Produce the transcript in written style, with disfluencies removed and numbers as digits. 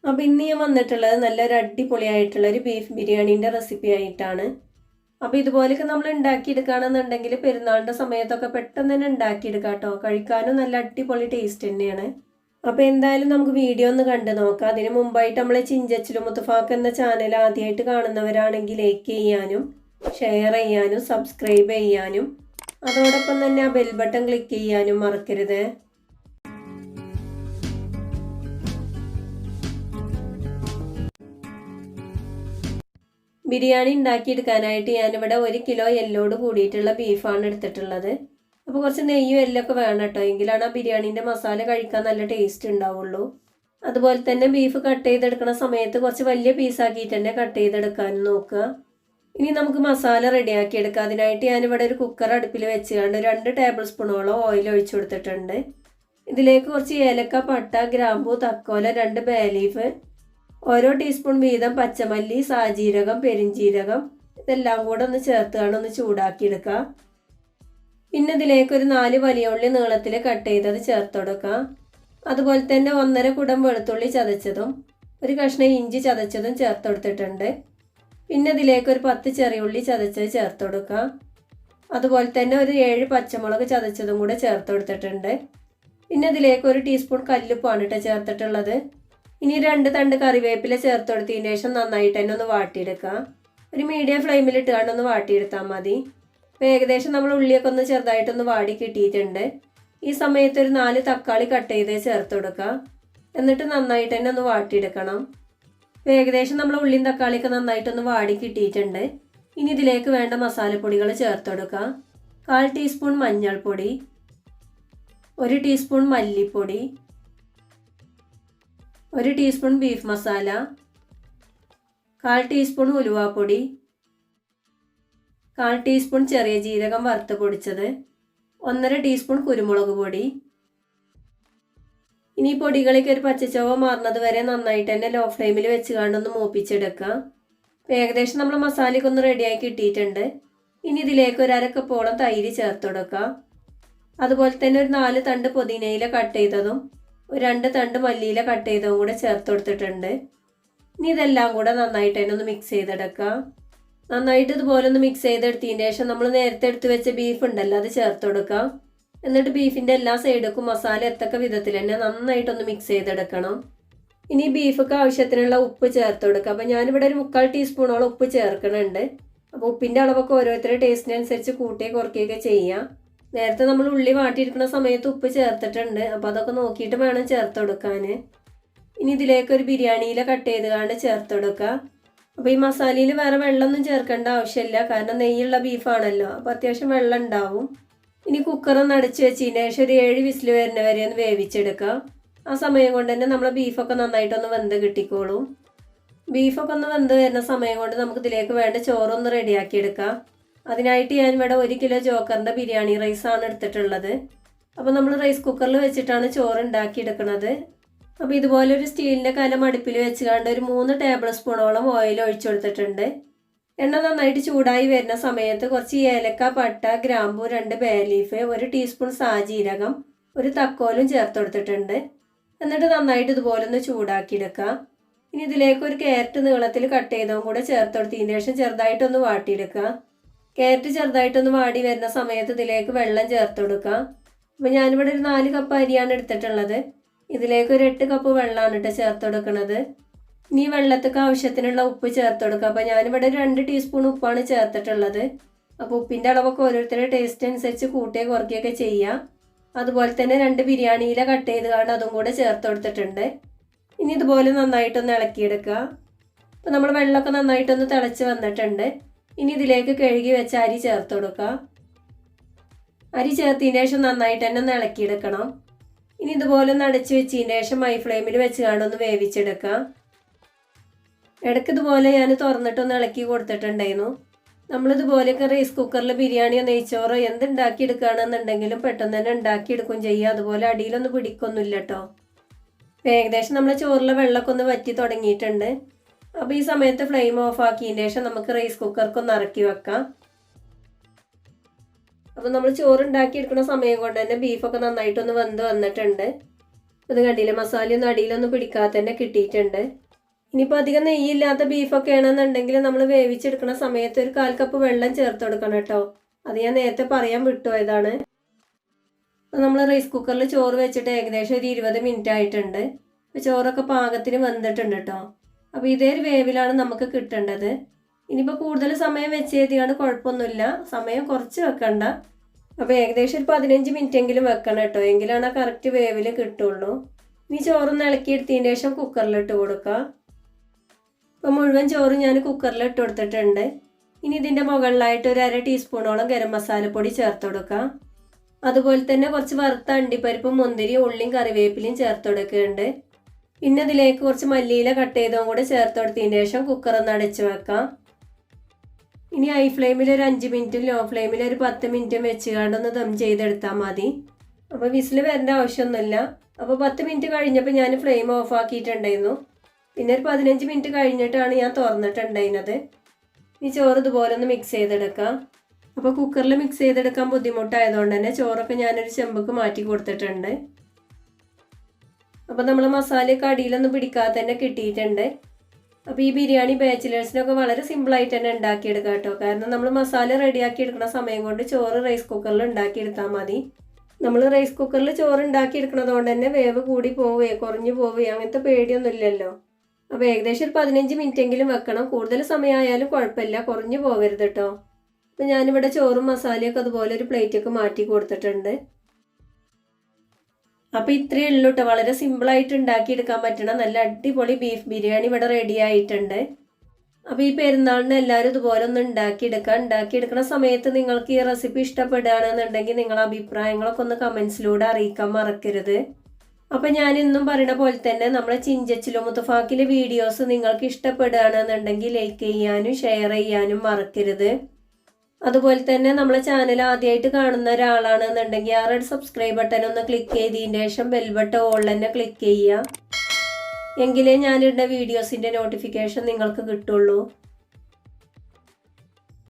അപ്പോൾ ഇന്ന് ഞാൻ വന്നിട്ടുള്ളത് നല്ലൊരു അടിപൊളിയായിട്ടുള്ളൊരു ബീഫ് ബിരിയാണീൻ്റെ റെസിപ്പി ആയിട്ടാണ്. അപ്പോൾ ഇതുപോലെയൊക്കെ നമ്മൾ ഉണ്ടാക്കിയെടുക്കുകയാണെന്നുണ്ടെങ്കിൽ പെരുന്നാളിൻ്റെ സമയത്തൊക്കെ പെട്ടെന്ന് തന്നെ ഉണ്ടാക്കിയെടുക്കാം കേട്ടോ. കഴിക്കാനും നല്ല അടിപൊളി ടേസ്റ്റ് തന്നെയാണ്. അപ്പോൾ എന്തായാലും നമുക്ക് വീഡിയോ ഒന്ന് കണ്ടു നോക്കാം. അതിന് മുമ്പായിട്ട് നമ്മൾ ചിഞ്ചച്ചിലു മുത്തഫാക്ക് എന്ന ചാനൽ ആദ്യമായിട്ട് കാണുന്നവരാണെങ്കിൽ ലൈക്ക് ചെയ്യാനും ഷെയർ ചെയ്യാനും സബ്സ്ക്രൈബ് ചെയ്യാനും അതോടൊപ്പം തന്നെ ആ ബെൽ ബട്ടൺ ക്ലിക്ക് ചെയ്യാനും മറക്കരുത്. ബിരിയാണി ഉണ്ടാക്കിയെടുക്കാനായിട്ട് ഞാനിവിടെ 1 കിലോ എല്ലോട് കൂടിയിട്ടുള്ള ബീഫാണ് എടുത്തിട്ടുള്ളത്. അപ്പോൾ കുറച്ച് നെയ്യും എല്ലൊക്കെ വേണം കേട്ടോ, എങ്കിലാണ് ആ ബിരിയാണീൻ്റെ മസാല കഴിക്കാൻ നല്ല ടേസ്റ്റ് ഉണ്ടാവുള്ളൂ. അതുപോലെ തന്നെ ബീഫ് കട്ട് ചെയ്തെടുക്കുന്ന സമയത്ത് കുറച്ച് വലിയ പീസാക്കിയിട്ട് തന്നെ കട്ട് ചെയ്തെടുക്കാനും നോക്കുക. ഇനി നമുക്ക് മസാല റെഡിയാക്കി എടുക്കാം. അതിനായിട്ട് ഞാനിവിടെ ഒരു കുക്കർ അടുപ്പിൽ വെച്ചുകൊണ്ട് 2 ടേബിൾ സ്പൂണോളം ഓയിൽ ഒഴിച്ചു കൊടുത്തിട്ടുണ്ട്. ഇതിലേക്ക് കുറച്ച് ഏലക്ക, പട്ട, ഗ്രാമ്പൂ, തക്കോല, 2 ബേ ലീഫ്, ഓരോ ടീസ്പൂൺ വീതം പച്ചമല്ലി, സാജീരകം, പെരിഞ്ജീരകം ഇതെല്ലാം കൂടെ ഒന്ന് ചേർത്തുകൊണ്ട് ഒന്ന് ചൂടാക്കിയെടുക്കുക. പിന്നെ ഇതിലേക്ക് ഒരു 4 വലിയ ഉള്ളി നീളത്തിൽ കട്ട് ചെയ്തത് ചേർത്ത് കൊടുക്കുക. അതുപോലെ തന്നെ 1.5 കുടം വെളുത്തുള്ളി ചതച്ചതും 1 കഷ്ണം ഇഞ്ചി ചതച്ചതും ചേർത്ത് കൊടുത്തിട്ടുണ്ട്. പിന്നെ ഇതിലേക്ക് ഒരു 10 ചെറിയ ഉള്ളി ചതച്ചത് ചേർത്ത് കൊടുക്കുക. അതുപോലെ തന്നെ ഒരു 7 പച്ചമുളക് ചതച്ചതും കൂടെ ചേർത്ത് കൊടുത്തിട്ടുണ്ട്. പിന്നെ ഇതിലേക്ക് 1 ടീസ്പൂൺ കല്ലുപ്പാണ് കേട്ടോ ചേർത്തിട്ടുള്ളത്. ഇനി 2 തണ്ട് കറിവേപ്പില ചേർത്ത് കൊടുത്തതിന് ശേഷം നന്നായിട്ട് തന്നെ ഒന്ന് വാട്ടിയെടുക്കുക. ഒരു മീഡിയം ഫ്ലെയിമിൽ ഇട്ടുകൊണ്ട് ഒന്ന് വാട്ടിയെടുത്താൽ മതി. അപ്പോൾ ഏകദേശം നമ്മൾ ഉള്ളിയൊക്കെ ഒന്ന് ചെറുതായിട്ടൊന്ന് വാടി കിട്ടിയിട്ടുണ്ട്. ഈ സമയത്ത് ഒരു 4 തക്കാളി കട്ട് ചെയ്ത് ചേർത്ത് കൊടുക്കുക. എന്നിട്ട് നന്നായിട്ട് തന്നെ ഒന്ന് വാട്ടിയെടുക്കണം. അപ്പോൾ ഏകദേശം നമ്മൾ ഉള്ളിയും തക്കാളിയൊക്കെ നന്നായിട്ടൊന്ന് വാടി കിട്ടിയിട്ടുണ്ട്. ഇനി ഇതിലേക്ക് വേണ്ട മസാലപ്പൊടികൾ ചേർത്ത് കൊടുക്കുക. 1/4 ടീസ്പൂൺ മഞ്ഞൾപ്പൊടി, 1 ടീസ്പൂൺ മല്ലിപ്പൊടി, 1 ടീസ്പൂൺ ബീഫ് മസാല, 1/4 ടീസ്പൂൺ ഉലുവാപ്പൊടി, 1/4 ടീസ്പൂൺ ചെറിയ ജീരകം വറുത്ത് പൊടിച്ചത്, 1.5 ടീസ്പൂൺ കുരുമുളക് പൊടി. ഇനി പൊടികളേക്ക് ഒരു പച്ചച്ചോവ മാറുന്നത് വരെ നന്നായിട്ട് തന്നെ ലോ ഫ്ലെയിമിൽ വെച്ച് കണ്ടൊന്ന് മൂപ്പിച്ചെടുക്കുക. ഏകദേശം നമ്മൾ മസാലയൊക്കെ ഒന്ന് റെഡിയാക്കി കിട്ടിയിട്ടുണ്ട്. ഇനി ഇതിലേക്ക് ഒരു 1/2 കപ്പോളം തൈര് ചേർത്ത് കൊടുക്കുക. അതുപോലെ തന്നെ ഒരു 4 തണ്ട് പുതിനയില കട്ട് ചെയ്തതും 2 തണ്ട് മല്ലിയില കട്ട് ചെയ്തതും കൂടെ ചേർത്ത് കൊടുത്തിട്ടുണ്ട്. ഇനി ഇതെല്ലാം കൂടെ നന്നായിട്ട് തന്നെ ഒന്ന് മിക്സ് ചെയ്തെടുക്കുക. നന്നായിട്ട് ഇതുപോലെ ഒന്ന് മിക്സ് ചെയ്തെടുത്തതിന് ശേഷം നമ്മൾ നേരത്തെ എടുത്ത് വെച്ച ബീഫ് ഉണ്ടല്ലോ അത് ചേർത്ത് കൊടുക്കുക. എന്നിട്ട് ബീഫിൻ്റെ എല്ലാ സൈഡിലേക്കും മസാല എത്തക്ക വിധത്തിൽ തന്നെ നന്നായിട്ടൊന്ന് മിക്സ് ചെയ്തെടുക്കണം. ഇനി ബീഫൊക്കെ ആവശ്യത്തിനുള്ള ഉപ്പ് ചേർത്ത് കൊടുക്കുക. അപ്പോൾ ഞാനിവിടെ ഒരു 3/4 ടീസ്പൂണോളം ഉപ്പ് ചേർക്കണുണ്ട്. അപ്പോൾ ഉപ്പിൻ്റെ അളവൊക്കെ ഓരോരുത്തരുടെ ടേസ്റ്റിനനുസരിച്ച് കൂട്ടുകയോ കുറയ്ക്കുകയൊക്കെ ചെയ്യാം. നേരത്തെ നമ്മൾ ഉള്ളി വാട്ടിയിരിക്കുന്ന സമയത്ത് ഉപ്പ് ചേർത്തിട്ടുണ്ട്. അപ്പോൾ അതൊക്കെ നോക്കിയിട്ട് വേണം ചേർത്ത് കൊടുക്കാൻ. ഇനി ഇതിലേക്ക് ഒരു ബിരിയാണിയില കട്ട് ചെയ്ത് ചേർത്ത് കൊടുക്കുക. അപ്പോൾ ഈ മസാലയിൽ വേറെ വെള്ളമൊന്നും ചേർക്കേണ്ട ആവശ്യമില്ല, കാരണം നെയ്യുള്ള ബീഫാണല്ലോ, അപ്പോൾ അത്യാവശ്യം വെള്ളം ഉണ്ടാവും. ഇനി കുക്കറൊന്ന് അടച്ച് വെച്ചതിന് ശേഷം ഒരു 7 വിസിൽ വരുന്ന വരെ ഒന്ന് വേവിച്ചെടുക്കുക. ആ സമയം കൊണ്ട് തന്നെ നമ്മളെ ബീഫൊക്കെ നന്നായിട്ടൊന്ന് വെന്ത് കിട്ടിക്കോളും. ബീഫൊക്കെ ഒന്ന് വെന്ത് വരുന്ന സമയം കൊണ്ട് നമുക്ക് ഇതിലേക്ക് വേണ്ട ചോറൊന്ന് റെഡിയാക്കിയെടുക്കാം. അതിനായിട്ട് ഞാൻ ഇവിടെ 1 കിലോ ജോക്കറിൻ്റെ ബിരിയാണി റൈസാണ് എടുത്തിട്ടുള്ളത്. അപ്പോൾ നമ്മൾ റൈസ് കുക്കറിൽ വെച്ചിട്ടാണ് ചോറ് ഉണ്ടാക്കിയെടുക്കുന്നത്. അപ്പോൾ ഇതുപോലെ ഒരു സ്റ്റീലിൻ്റെ കലം അടുപ്പിൽ വെച്ചുകൊണ്ട് ഒരു 3 ടേബിൾ സ്പൂണോളം ഓയിൽ ഒഴിച്ചു കൊടുത്തിട്ടുണ്ട്. എണ്ണ നന്നായിട്ട് ചൂടായി വരുന്ന സമയത്ത് കുറച്ച് ഏലക്ക, പട്ട, ഗ്രാമ്പൂ, 2 ബേ ലീഫ്, 1 ടീസ്പൂൺ സാജീരകം, 1 തക്കോലും ചേർത്ത് കൊടുത്തിട്ടുണ്ട്. എന്നിട്ട് നന്നായിട്ട് ഇതുപോലെ ഒന്ന് ചൂടാക്കിയെടുക്കുക. ഇനി ഇതിലേക്ക് ഒരു ക്യാരറ്റ് നീളത്തിൽ കട്ട് ചെയ്തതും കൂടെ ചേർത്ത് കൊടുത്തതിന് ശേഷം ചെറുതായിട്ടൊന്ന് വാട്ടിയെടുക്കുക. ക്യാരറ്റ് ചെറുതായിട്ടൊന്ന് വാടി വരുന്ന സമയത്ത് ഇതിലേക്ക് വെള്ളം ചേർത്ത് കൊടുക്കുക. അപ്പോൾ ഞാനിവിടെ ഒരു 4 കപ്പ് അരിയാണ് എടുത്തിട്ടുള്ളത്. ഇതിലേക്ക് ഒരു 8 കപ്പ് വെള്ളമാണ് കേട്ടോ ചേർത്ത് കൊടുക്കുന്നത്. ഇനി വെള്ളത്തേക്ക് ആവശ്യത്തിനുള്ള ഉപ്പ് ചേർത്ത് കൊടുക്കുക. അപ്പോൾ ഞാനിവിടെ 2 ടീസ്പൂൺ ഉപ്പാണ് ചേർത്തിട്ടുള്ളത്. അപ്പോൾ ഉപ്പിൻ്റെ അളവൊക്കെ ഓരോരുത്തരുടെ ടേസ്റ്റ് അനുസരിച്ച് കൂട്ടുകയോ കുറയ്ക്കുകയൊക്കെ ചെയ്യാം. അതുപോലെ തന്നെ 2 ബിരിയാണിയില കട്ട് ചെയ്ത് അതും കൂടെ ചേർത്ത് കൊടുത്തിട്ടുണ്ട്. ഇനി ഇതുപോലെ നന്നായിട്ടൊന്ന് ഇളക്കിയെടുക്കുക. അപ്പോൾ നമ്മൾ വെള്ളമൊക്കെ നന്നായിട്ടൊന്ന് തിളച്ച് വന്നിട്ടുണ്ട്. ഇനി ഇതിലേക്ക് കഴുകി വെച്ച അരി ചേർത്ത് കൊടുക്കുക. അരി ചേർത്തതിന് ശേഷം നന്നായിട്ട് തന്നെ ഒന്ന് ഇളക്കിയെടുക്കണം. ഇനി ഇതുപോലെ ഒന്ന് അടച്ച് വെച്ചതിന് ശേഷം ഹൈ ഫ്ലെയിമിൽ വെച്ച് ഒന്ന് വേവിച്ചെടുക്കുക. ഇടയ്ക്ക് ഇതുപോലെ ഞാൻ തുറന്നിട്ടൊന്ന് ഇളക്കി കൊടുത്തിട്ടുണ്ടായിരുന്നു. നമ്മളിതുപോലെയൊക്കെ റൈസ് കുക്കറിൽ ബിരിയാണിയോ നെയ്ച്ചോറോ എന്തുണ്ടാക്കിയെടുക്കുകയാണെന്നുണ്ടെങ്കിലും പെട്ടെന്ന് തന്നെ ഉണ്ടാക്കിയെടുക്കും ചെയ്യുക. അതുപോലെ അടിയിലൊന്നും പിടിക്കൊന്നുമില്ല കേട്ടോ. ഏകദേശം നമ്മൾ ചോറിലെ വെള്ളമൊക്കെ ഒന്ന് വറ്റി തുടങ്ങിയിട്ടുണ്ട്. അപ്പോൾ ഈ സമയത്ത് ഫ്ലെയിം ഓഫ് ആക്കിയതിന് ശേഷം നമുക്ക് റൈസ് കുക്കർക്കൊന്ന് ഇറക്കി വെക്കാം. അപ്പോൾ നമ്മൾ ചോറ് ഉണ്ടാക്കിയെടുക്കുന്ന സമയം കൊണ്ട് തന്നെ ബീഫൊക്കെ നന്നായിട്ടൊന്ന് വെന്ത് വന്നിട്ടുണ്ട്. അത് കണ്ടില്ലേ, മസാലയൊന്നും അടിയിലൊന്നും പിടിക്കാതെ തന്നെ കിട്ടിയിട്ടുണ്ട്. ഇനിയിപ്പോൾ അധികം നെയ്യില്ലാത്ത ബീഫൊക്കെ ആണെന്നുണ്ടെങ്കിൽ നമ്മൾ വേവിച്ചെടുക്കുന്ന സമയത്ത് ഒരു 1/4 കപ്പ് വെള്ളം ചേർത്ത് കൊടുക്കണം കേട്ടോ. അത് ഞാൻ നേരത്തെ പറയാൻ വിട്ടുപോയതാണ്. അപ്പോൾ നമ്മൾ റൈസ് കുക്കറിൽ ചോറ് വെച്ചിട്ട് ഏകദേശം ഒരു 20 മിനിറ്റ് ആയിട്ടുണ്ട്. അപ്പോൾ ചോറൊക്കെ പാകത്തിന് വെന്തിട്ടുണ്ട് കേട്ടോ. അപ്പോൾ ഇതേ ഒരു വേവിലാണ് നമുക്ക് കിട്ടേണ്ടത്. ഇനിയിപ്പോൾ കൂടുതൽ സമയം വെച്ച് എഴുതിയാണ് കുഴപ്പമൊന്നുമില്ല, സമയം കുറച്ച് വെക്കണ്ട. അപ്പോൾ ഏകദേശം ഒരു 15 മിനിറ്റ് എങ്കിലും വെക്കണം കേട്ടോ, എങ്കിലാണ് ആ കറക്റ്റ് വേവിൽ കിട്ടുള്ളൂ. ഇനി ചോറൊന്ന് ഇളക്കിയെടുത്തതിന് ശേഷം കുക്കറിലിട്ട് കൊടുക്കുക. അപ്പോൾ മുഴുവൻ ചോറ് ഞാൻ കുക്കറിൽ ഇട്ട് കൊടുത്തിട്ടുണ്ട്. ഇനി ഇതിൻ്റെ മുകളിലായിട്ട് ഒരു 1/2 ടീസ്പൂണോളം ഗരം മസാലപ്പൊടി ചേർത്ത് കൊടുക്കുക. അതുപോലെ തന്നെ കുറച്ച് വറുത്ത അണ്ടിപ്പരിപ്പും മുന്തിരി ഉള്ളിയും കറിവേപ്പിലയും ചേർത്ത് കൊടുക്കുന്നുണ്ട്. പിന്നെ ഇതിലേക്ക് കുറച്ച് മല്ലിയില കട്ട് ചെയ്തതും കൂടെ ചേർത്ത് കൊടുത്തതിന് ശേഷം കുക്കറൊന്ന് അടച്ച് വെക്കാം. ഇനി ഹൈ ഫ്ലെയിമിൽ ഒരു 5 മിനിറ്റും ലോ ഫ്ലെയിമിൽ ഒരു 10 മിനിറ്റും വെച്ച് കണ്ടൊന്ന് ദം ചെയ്തെടുത്താൽ മതി. അപ്പോൾ വിസിൽ വരേണ്ട ആവശ്യമൊന്നുമില്ല. അപ്പോൾ 10 മിനിറ്റ് കഴിഞ്ഞപ്പോൾ ഞാൻ ഫ്ലെയിം ഓഫ് ആക്കിയിട്ടുണ്ടായിരുന്നു. പിന്നെ ഒരു 15 മിനിറ്റ് കഴിഞ്ഞിട്ടാണ് ഞാൻ തുറന്നിട്ടുണ്ടായിരുന്നത്. ഈ ചോറ് ഇതുപോലെ ഒന്ന് മിക്സ് ചെയ്തെടുക്കാം. അപ്പോൾ കുക്കറിൽ മിക്സ് ചെയ്തെടുക്കാൻ ബുദ്ധിമുട്ടായതുകൊണ്ട് തന്നെ ചോറൊക്കെ ഞാനൊരു ചെമ്പക്ക് മാറ്റി കൊടുത്തിട്ടുണ്ട്. അപ്പോൾ നമ്മൾ മസാലയൊക്കെ അടിയിലൊന്നും പിടിക്കാതെ തന്നെ കിട്ടിയിട്ടുണ്ട്. അപ്പോൾ ഈ ബിരിയാണി ബാച്ചിലേഴ്സിനൊക്കെ വളരെ സിമ്പിളായിട്ട് തന്നെ ഉണ്ടാക്കിയെടുക്കാം കേട്ടോ. കാരണം നമ്മൾ മസാല റെഡിയാക്കി എടുക്കുന്ന സമയം കൊണ്ട് ചോറ് റൈസ് കുക്കറിൽ ഉണ്ടാക്കിയെടുത്താൽ മതി. നമ്മൾ റൈസ് കുക്കറിൽ ചോറ് ഉണ്ടാക്കിയെടുക്കുന്നത് കൊണ്ട് തന്നെ വേവ് കൂടി പോവുകയോ കുറഞ്ഞു പോവുകയോ അങ്ങനത്തെ പേടിയൊന്നും ഇല്ലല്ലോ. അപ്പോൾ ഏകദേശം ഒരു 15 മിനിറ്റ് എങ്കിലും വെക്കണം. കൂടുതൽ സമയമായാലും കുഴപ്പമില്ല, കുറഞ്ഞു പോകരുത് കേട്ടോ. അപ്പോൾ ഞാനിവിടെ ചോറും മസാലയൊക്കെ അതുപോലെ ഒരു പ്ലേറ്റൊക്കെ മാറ്റി കൊടുത്തിട്ടുണ്ട്. അപ്പോൾ ഇത്രയേ ഉള്ളൂ കേട്ടോ, വളരെ സിമ്പിളായിട്ട് ഉണ്ടാക്കിയെടുക്കാൻ പറ്റണ നല്ല അടിപൊളി ബീഫ് ബിരിയാണി ഇവിടെ റെഡി ആയിട്ടുണ്ട്. അപ്പോൾ ഈ പെരുന്നാളിന് എല്ലാവരും ഇതുപോലെ ഒന്ന് ഉണ്ടാക്കിയെടുക്കുന്ന സമയത്ത് നിങ്ങൾക്ക് ഈ റെസിപ്പി ഇഷ്ടപ്പെടുകയാണെന്നുണ്ടെങ്കിൽ നിങ്ങളുടെ അഭിപ്രായങ്ങളൊക്കെ ഒന്ന് കമൻസിലൂടെ അറിയിക്കാൻ മറക്കരുത്. അപ്പോൾ ഞാൻ ഇന്നും പറയുന്ന പോലെ തന്നെ നമ്മളെ ചിഞ്ചച്ചിലോ മുത്തഫാക്കിലെ വീഡിയോസ് നിങ്ങൾക്ക് ഇഷ്ടപ്പെടുകയാണെന്നുണ്ടെങ്കിൽ ലൈക്ക് ചെയ്യാനും ഷെയർ ചെയ്യാനും മറക്കരുത്. അതുപോലെ തന്നെ നമ്മളെ ചാനൽ ആദ്യമായിട്ട് കാണുന്ന ഒരാളാണെന്നുണ്ടെങ്കിൽ ആ റെഡ് സബ്സ്ക്രൈബ് ബട്ടൺ ഒന്ന് ക്ലിക്ക് ചെയ്തതിന് ശേഷം ബെൽ ബട്ടൺ ഓൾ തന്നെ ക്ലിക്ക് ചെയ്യുക. എങ്കിലേ ഞാനിടുന്ന വീഡിയോസിൻ്റെ നോട്ടിഫിക്കേഷൻ നിങ്ങൾക്ക് കിട്ടുള്ളൂ.